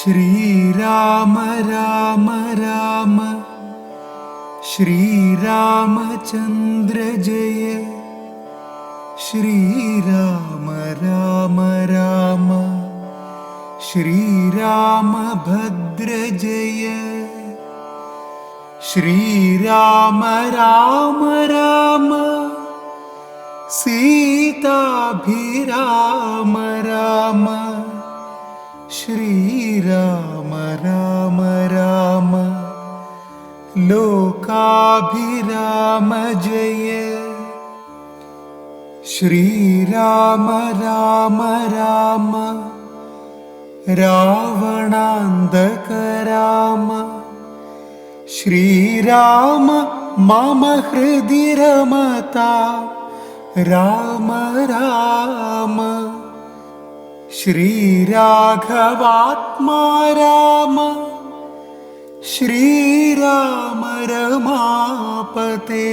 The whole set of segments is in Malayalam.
ശ്രീരാമ രാമ രാമ ശ്രീരാമചന്ദ്ര ജയ ശ്രീരാമ രാമ രാമ ശ്രീരാമഭദ്ര ജയ ശ്രീരാമ രാമ രാമ സീതാഭിരാമ രാമ ശ്രീരാമ രാമ രാമ ലോകാഭിരാമ ജയ ശ്രീരാമ രാമ രാമ രാവണാന്തക രാമ ശ്രീരാമ മമ ഹൃദി രമതാം രാമ രാമ ശ്രീരാഘവാത്മാ രാമ ശ്രീരാമ രമാപതേ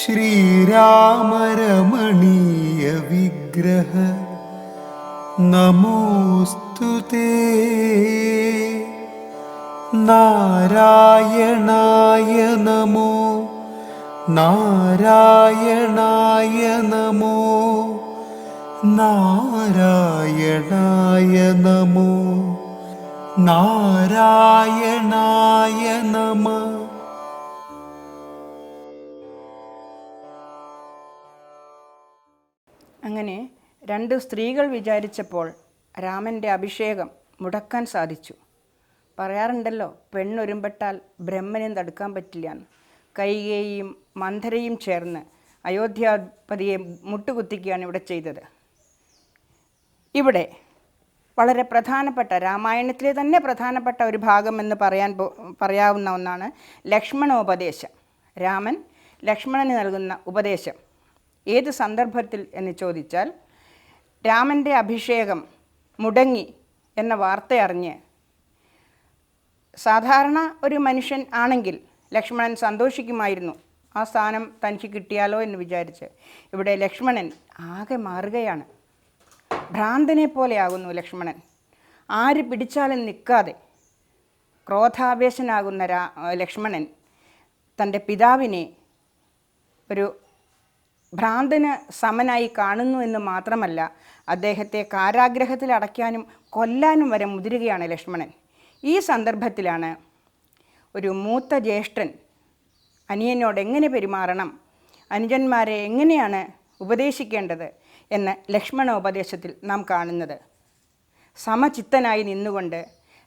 ശ്രീരാമ രമണീയ വിഗ്രഹ നമോസ്തുതേ. നാരായണായ നമോ നാരായണായ നമോ നാരായണായ നമോ നാരായണായ നമ. അങ്ങനെ രണ്ട് സ്ത്രീകൾ വിചാരിച്ചപ്പോൾ രാമൻ്റെ അഭിഷേകം മുടക്കാൻ സാധിച്ചു. പറയാറുണ്ടല്ലോ, പെണ്ണൊരുമ്പെട്ടാൽ ബ്രഹ്മനെ തടുക്കാൻ പറ്റില്ല എന്ന്. കൈകേയിയും മന്ധരയും ചേർന്ന് അയോധ്യാപതിയെ മുട്ടുകുത്തിക്കുകയാണ് ഇവിടെ ചെയ്തത്. ഇവിടെ വളരെ പ്രധാനപ്പെട്ട, രാമായണത്തിലെ തന്നെ പ്രധാനപ്പെട്ട ഒരു ഭാഗം എന്ന് പറയാവുന്ന ഒന്നാണ് ലക്ഷ്മണോപദേശം. രാമൻ ലക്ഷ്മണന് നൽകുന്ന ഉപദേശം. ഏത് സന്ദർഭത്തിൽ എന്ന് ചോദിച്ചാൽ, രാമൻ്റെ അഭിഷേകം മുടങ്ങി എന്ന വാർത്ത അറിഞ്ഞ് സാധാരണ ഒരു മനുഷ്യൻ ആണെങ്കിൽ ലക്ഷ്മണൻ സന്തോഷിക്കുമായിരുന്നു, ആ സ്ഥാനം തനിക്ക് കിട്ടിയാലോ എന്ന് വിചാരിച്ച്. ഇവിടെ ലക്ഷ്മണൻ ആകെ മാറുകയാണ്. ഭ്രാന്തനെ പോലെയാകുന്നു ലക്ഷ്മണൻ. ആര് പിടിച്ചാലും നിൽക്കാതെ ക്രോധാവേശനാകുന്ന ലക്ഷ്മണൻ തൻ്റെ പിതാവിനെ ഒരു ഭ്രാന്തന് സമനായി കാണുന്നു എന്ന് മാത്രമല്ല, അദ്ദേഹത്തെ കാരാഗ്രഹത്തിൽ അടയ്ക്കാനും കൊല്ലാനും വരെ മുതിരുകയാണ് ലക്ഷ്മണൻ. ഈ സന്ദർഭത്തിലാണ് ഒരു മൂത്ത ജ്യേഷ്ഠൻ അനിയനോട് എങ്ങനെ പെരുമാറണം, അനുജന്മാരെ എങ്ങനെയാണ് ഉപദേശിക്കേണ്ടത് എന്ന് ലക്ഷ്മണോപദേശത്തിൽ നാം കാണുന്നത്. സമചിത്തനായി നിന്നുകൊണ്ട്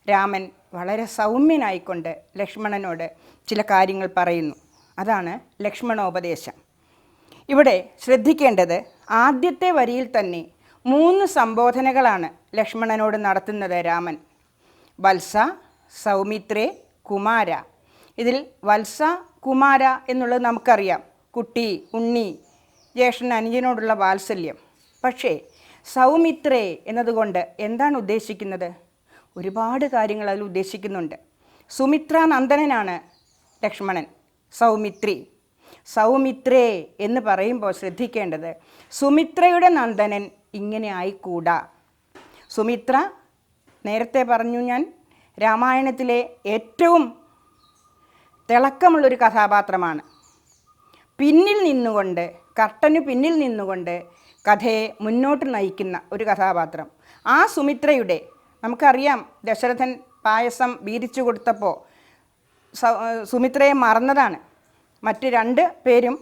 രാമൻ വളരെ സൗമ്യനായിക്കൊണ്ട് ലക്ഷ്മണനോട് ചില കാര്യങ്ങൾ പറയുന്നു. അതാണ് ലക്ഷ്മണോപദേശം. ഇവിടെ ശ്രദ്ധിക്കേണ്ടത്, ആദ്യത്തെ വരിയിൽ തന്നെ 3 സംബോധനകളാണ് ലക്ഷ്മണനോട് നടത്തുന്നത് രാമൻ. വത്സ, സൗമിത്രേ, കുമാര. ഇതിൽ വത്സ, കുമാര എന്നുള്ളത് നമുക്കറിയാം, കുട്ടി, ഉണ്ണി, ജ്യേഷ്ഠൻ അനുജനോടുള്ള വാത്സല്യം. പക്ഷേ സൗമിത്രേ എന്നതുകൊണ്ട് എന്താണ് ഉദ്ദേശിക്കുന്നത്? ഒരുപാട് കാര്യങ്ങൾ അതിൽ ഉദ്ദേശിക്കുന്നുണ്ട്. സുമിത്ര നന്ദനനാണ് ലക്ഷ്മണൻ, സൗമിത്രി. സൗമിത്രേ എന്ന് പറയുമ്പോൾ ശ്രദ്ധിക്കേണ്ടത്, സുമിത്രയുടെ നന്ദനൻ ഇങ്ങനെ ആയിക്കൂടാ. സുമിത്ര, നേരത്തെ പറഞ്ഞു ഞാൻ, രാമായണത്തിലെ ഏറ്റവും തിളക്കമുള്ളൊരു കഥാപാത്രമാണ്. പിന്നിൽ നിന്നുകൊണ്ട്, കർട്ടന് പിന്നിൽ നിന്നുകൊണ്ട് കഥയെ മുന്നോട്ട് നയിക്കുന്ന ഒരു കഥാപാത്രം. ആ സുമിത്രയുടെ, നമുക്കറിയാം, ദശരഥൻ പായസം വീതിച്ചു കൊടുത്തപ്പോൾ സുമിത്രയെ മറന്നതാണ്. മറ്റ് 2 പേരും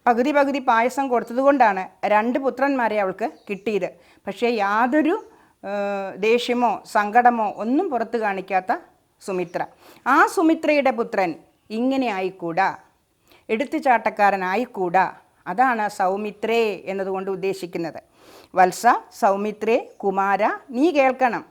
പകുതി പകുതി പായസം കൊടുത്തതുകൊണ്ടാണ് 2 പുത്രന്മാരെ അവൾക്ക് കിട്ടിയത്. പക്ഷേ യാതൊരു ദേഷ്യമോ സങ്കടമോ ഒന്നും പുറത്തു കാണിക്കാത്ത സുമിത്ര. ആ സുമിത്രയുടെ പുത്രൻ ഇങ്ങനെ ആയിക്കൂടാ, എടുത്തുചാട്ടക്കാരനായിക്കൂടാ. അതാണ് സൗമിത്രേ എന്നതുകൊണ്ട് ഉദ്ദേശിക്കുന്നത്. വത്സ, സൗമിത്രേ, കുമാര, നീ കേൾക്കണം.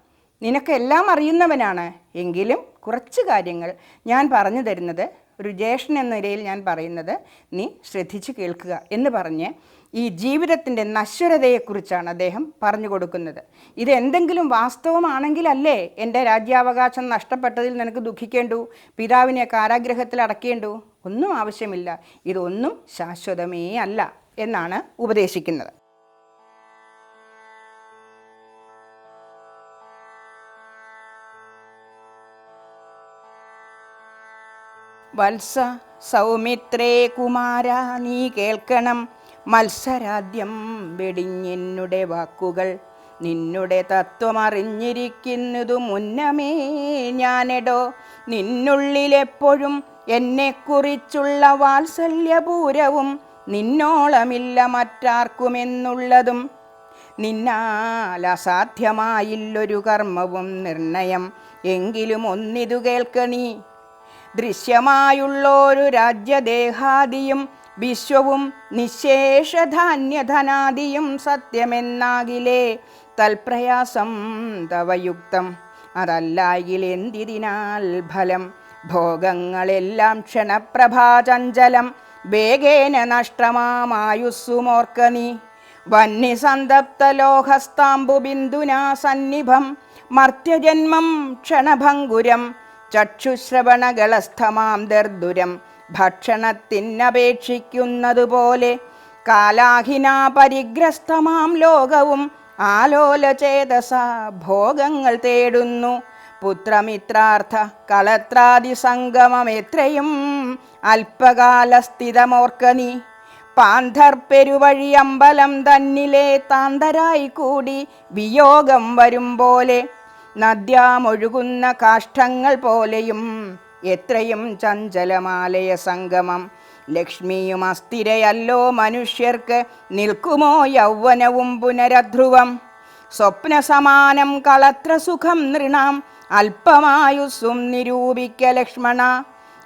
നിനക്കെല്ലാം അറിയുന്നവനാണ്, എങ്കിലും കുറച്ച് കാര്യങ്ങൾ ഞാൻ പറഞ്ഞു തരുന്നത്, ഒരു ജ്യേഷ്ഠൻ എന്ന നിലയിൽ ഞാൻ പറയുന്നത് നീ ശ്രദ്ധിച്ച് കേൾക്കുക എന്ന് പറഞ്ഞ് ഈ ജീവിതത്തിൻ്റെ നശ്വരതയെക്കുറിച്ചാണ് അദ്ദേഹം പറഞ്ഞു കൊടുക്കുന്നത്. ഇതെന്തെങ്കിലും വാസ്തവമാണെങ്കിലല്ലേ എൻ്റെ രാജ്യാവകാശം നഷ്ടപ്പെട്ടതിൽ നിനക്ക് ദുഃഖിക്കേണ്ടു, പിതാവിനെ കാരാഗ്രഹത്തിൽ അടയ്ക്കേണ്ടു. ഒന്നും ആവശ്യമില്ല, ഇതൊന്നും ശാശ്വതമേ അല്ല എന്നാണ് ഉപദേശിക്കുന്നത്. വത്സ സൗമിത്രേ കുമാര നീ കേൾക്കണം മത്സരാദ്യം വെടിഞ്ഞെന്നുടെ വാക്കുകൾ. നിന്നുടെ തത്വമറിഞ്ഞിരിക്കുന്നതു മുന്നമേ ഞാനെടോ. നിന്നുള്ളിലെപ്പോഴും എന്നെക്കുറിച്ചുള്ള വാത്സല്യപൂരവും നിന്നോളമില്ല മറ്റാർക്കുമെന്നുള്ളതും. നിന്നാൽ അസാധ്യമായില്ലൊരു കർമ്മവും നിർണയം. എങ്കിലും ഒന്നിതു കേൾക്കണീ, ദൃശ്യമായുള്ളൊരു രാജ്യദേഹാദിയും വിശ്വവും നിശേഷധാന്യധനാദിയും സത്യമെന്നാകിലേ തൽപ്രയാസം തവയുക്തം. അതല്ലായിലെന്തിനാൽ ഫലം. ഭോഗങ്ങളെല്ലാം ക്ഷണപ്രഭാചഞ്ചലം. വേഗേന നഷ്ടമായുസ്സുമോർക്ക നീ. വന്യസന്തപ്തലോഹസ്താംബുബിന്ദുനാ സന്നിഭം മർത്യജന്മം ക്ഷണഭംഗുരം. ചക്ഷുശ്രവണകളസ്ഥമാം ദർദുരം ഭക്ഷണത്തിനപേക്ഷിക്കുന്നതുപോലെ. കാലാഹിനാ പരിഗ്രസ്തമാം ലോകവും ആലോലചേതസ ഭോഗങ്ങൾ തേടുന്നു. പുത്രമിത്രാർത്ഥ കളത്രാദി സംഗമമെത്രയും അല്പകാലസ്ഥിതമോർക്ക നീ. പാന്ധർ പെരുവഴി അമ്പലം തന്നിലെ താന്തരായി കൂടി വിയോഗം വരും പോലെ. നദ്യാമൊഴുകുന്ന കാഷ്ഠങ്ങൾ പോലെയും എത്രയും ചഞ്ചലമാലയ സംഗമം. ലക്ഷ്മിയും അസ്ഥിരയല്ലോ മനുഷ്യർക്ക്. നിൽക്കുമോ യൗവനവും പുനരധ്രുവം. സ്വപ്നസമാനം കളത്ര സുഖം നൃണാം. അല്പമായുസ്സും നിരൂപിക്ക ലക്ഷ്മണ.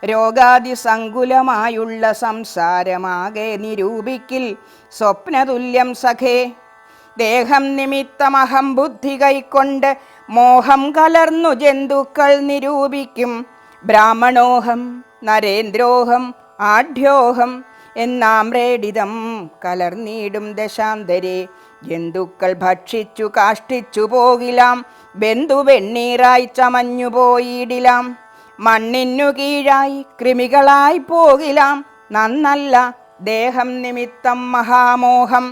രോഗാതിസങ്കുലമായുള്ള സംസാരമാകെ നിരൂപിക്കിൽ സ്വപ്നതുല്യം സഖേ. ദേഹം നിമിത്തമഹം ബുദ്ധി കൈക്കൊണ്ട് മോഹം കലർന്നു ജന്തുക്കൾ നിരൂപിക്കും. ബ്രാഹ്മണോഹം നരേന്ദ്രോഹം ആഢ്യോഹം എന്നാമ്രേഡിതം കലർന്നീടും ദശാന്തരേ. ജന്തുക്കൾ ഭക്ഷിച്ചു കാഷ്ടിച്ചു പോകിലാം. ബന്ധു വെണ്ണീറായി ചമഞ്ഞു പോയിടിലാം. മണ്ണിനു കീഴായി കൃമികളായി പോകിലാം. നന്നല്ല ദേഹം നിമിത്തം മഹാമോഹം.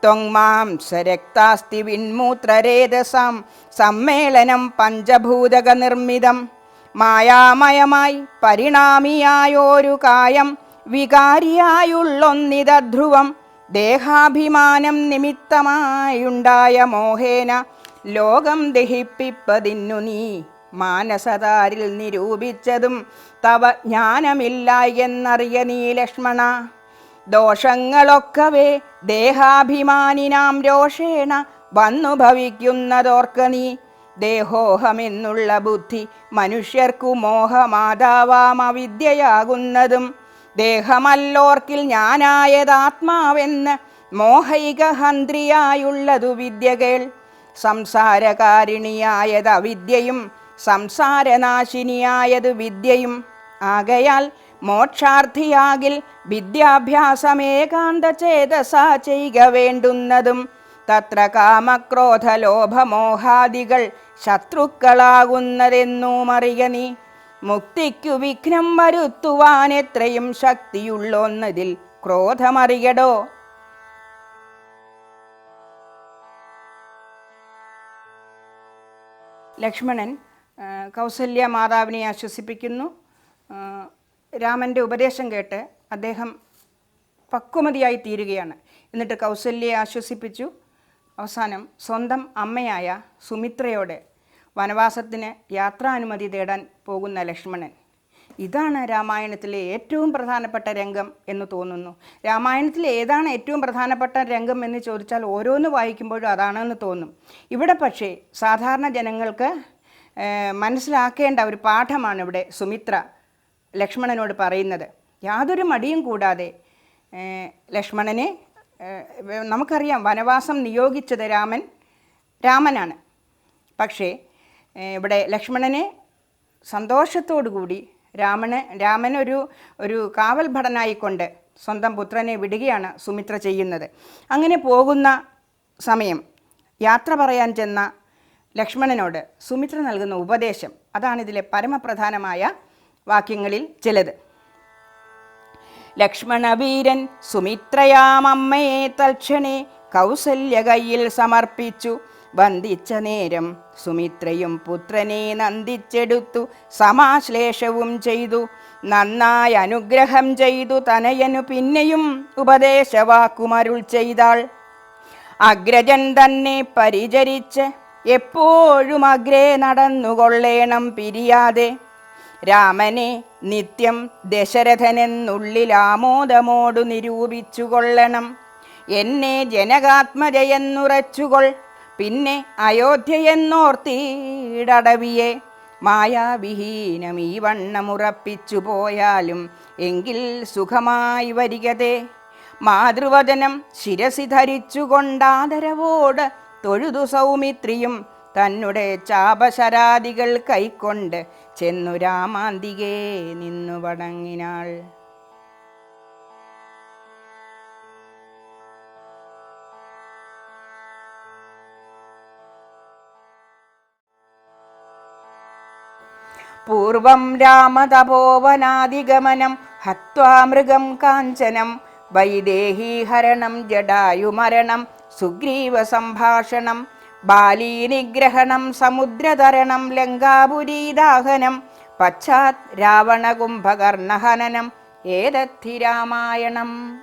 ത്വങ്മാംസരക്താസ്തി വിൺമൂത്രരേതസാം സമ്മേളനം പഞ്ചഭൂതക നിർമ്മിതം. മായാമയമായി പരിണാമിയായോരു കായം വികാരിയായുള്ളൊന്നിതധ്രുവം. ദേഹാഭിമാനം നിമിത്തമായുണ്ടായ മോഹേന ലോകം ദഹിപ്പിപ്പതിന്നു നീ മാനസതാരിൽ നിരൂപിച്ചതും തവ ജ്ഞാനമില്ല എന്നറിയ നീ ലക്ഷ്മണ. ദോഷങ്ങളൊക്കവേ ദേഹാഭിമാനിനാം രോഷേണ വന്നു ഭവിക്കുന്നതോർക്ക നീ. ദേഹോഹമെന്നുള്ള ബുദ്ധി മനുഷ്യർക്കു മോഹമാതാവാം അവിദ്യയാകുന്നതും. ദേഹമല്ലോർക്കിൽ ഞാനായതാത്മാവെന്ന് മോഹൈക ഹന്ത്രിയായുള്ളതു വിദ്യകൾ. സംസാരകാരിണിയായത് അവിദ്യയും സംസാരനാശിനിയായത് വിദ്യയും. ആകയാൽ മോക്ഷാർത്ഥിയാകിൽ വിദ്യാഭ്യാസമേകാന്ത ചേതസാ ചെയ്യുക വേണ്ടുന്നതും. തത്ര കാമക്രോധലോഭമോഹാദികൾ ശത്രുക്കളാകുന്നതെന്നുമറിയ നീ. മുക്തിക്കു വിഘ്നം വരുത്തുവാൻ എത്രയും ശക്തിയുള്ളൊന്നതിൽ ക്രോധമറിയടോ. ലക്ഷ്മണൻ കൗസല്യ മാതാവിനെ ആശ്വസിപ്പിക്കുന്നു. രാമൻ്റെ ഉപദേശം കേട്ട് അദ്ദേഹം പക്വമതിയായി തീരുകയാണ്. എന്നിട്ട് കൗസല്യയെ ആശ്വസിപ്പിച്ചു. അവസാനം സ്വന്തം അമ്മയായ സുമിത്രയോട് വനവാസത്തിന് യാത്രാനുമതി തേടാൻ പോകുന്ന ലക്ഷ്മണൻ. ഇതാണ് രാമായണത്തിലെ ഏറ്റവും പ്രധാനപ്പെട്ട രംഗം എന്ന് തോന്നുന്നു. രാമായണത്തിലെ ഏതാണ് ഏറ്റവും പ്രധാനപ്പെട്ട രംഗം എന്ന് ചോദിച്ചാൽ ഓരോന്ന് വായിക്കുമ്പോഴും അതാണെന്ന് തോന്നും. ഇവിടെ പക്ഷേ സാധാരണ ജനങ്ങൾക്ക് മനസ്സിലാക്കേണ്ട ഒരു പാഠമാണ് ഇവിടെ സുമിത്ര ലക്ഷ്മണനോട് പറയുന്നത്. യാതൊരു മടിയും കൂടാതെ ലക്ഷ്മണനെ, നമുക്കറിയാം വനവാസം നിയോഗിച്ചത് രാമനാണ്. പക്ഷേ ഇവിടെ ലക്ഷ്മണനെ സന്തോഷത്തോടു കൂടി രാമനൊരു കാവൽ ഭടനായിക്കൊണ്ട് സ്വന്തം പുത്രനെ വിടുകയാണ് സുമിത്ര ചെയ്യുന്നത്. അങ്ങനെ പോകുന്ന സമയം യാത്ര പറയാൻ ചെന്ന ലക്ഷ്മണനോട് സുമിത്ര നൽകുന്ന ഉപദേശം, അതാണിതിലെ പരമപ്രധാനമായ വാക്യങ്ങളിൽ ചിലത്. ലക്ഷ്മണവീരൻ സുമിത്രയാമമ്മയെ തൽക്ഷണേ കൗസല്യ കയ്യിൽ സമർപ്പിച്ചു. വന്ദിച്ച നേരം സുമിത്രയും പുത്രനെ നന്ദിച്ചെടുത്തു സമാശ്ലേഷവും ചെയ്തു. നന്നായി അനുഗ്രഹം ചെയ്തു തനയനു പിന്നെയും ഉപദേശവാക്കുമരുൾ ചെയ്താൾ. അഗ്രജൻ തന്നെ പരിചരിച്ച് എപ്പോഴും അഗ്രേ നടന്നുകൊള്ളേണം പിരിയാതെ. രാമനെ നിത്യം ദശരഥനെന്നുള്ളിൽ ആമോദമോടു നിരൂപിച്ചു കൊള്ളണം. എന്നെ ജനകാത്മജയെന്നുറച്ചുകൊൾ, പിന്നെ അയോധ്യയെന്നോർത്തിടവിയെ. മായാവിഹീനം ഈ വണ്ണമുറപ്പിച്ചു പോയാലും എങ്കിൽ സുഖമായി വരികതേ. മാതൃവചനം ശിരസി ധരിച്ചുകൊണ്ടാദരവോട് തൊഴുതു സൗമിത്രിയും തന്നെ ചാപശരാദികൾ കൈക്കൊണ്ട് ചെന്നു രാമാന്തികേ നിന്നു വണങ്ങിനാൾ. പൂർവം രാമതപോവനാദിഗമനം ഹത്വാ മൃഗം കാഞ്ചനം വൈദേഹീഹരണം ജടായുമരണം സുഗ്രീവ സംഭാഷണം ബാലീനിഗ്രഹണം സമുദ്രതരണം ലങ്കാപുരീദാഹനം പശ്ചാത് രാവണകുംഭകർണഹനനം ഏതദ്ധി രാമായണം.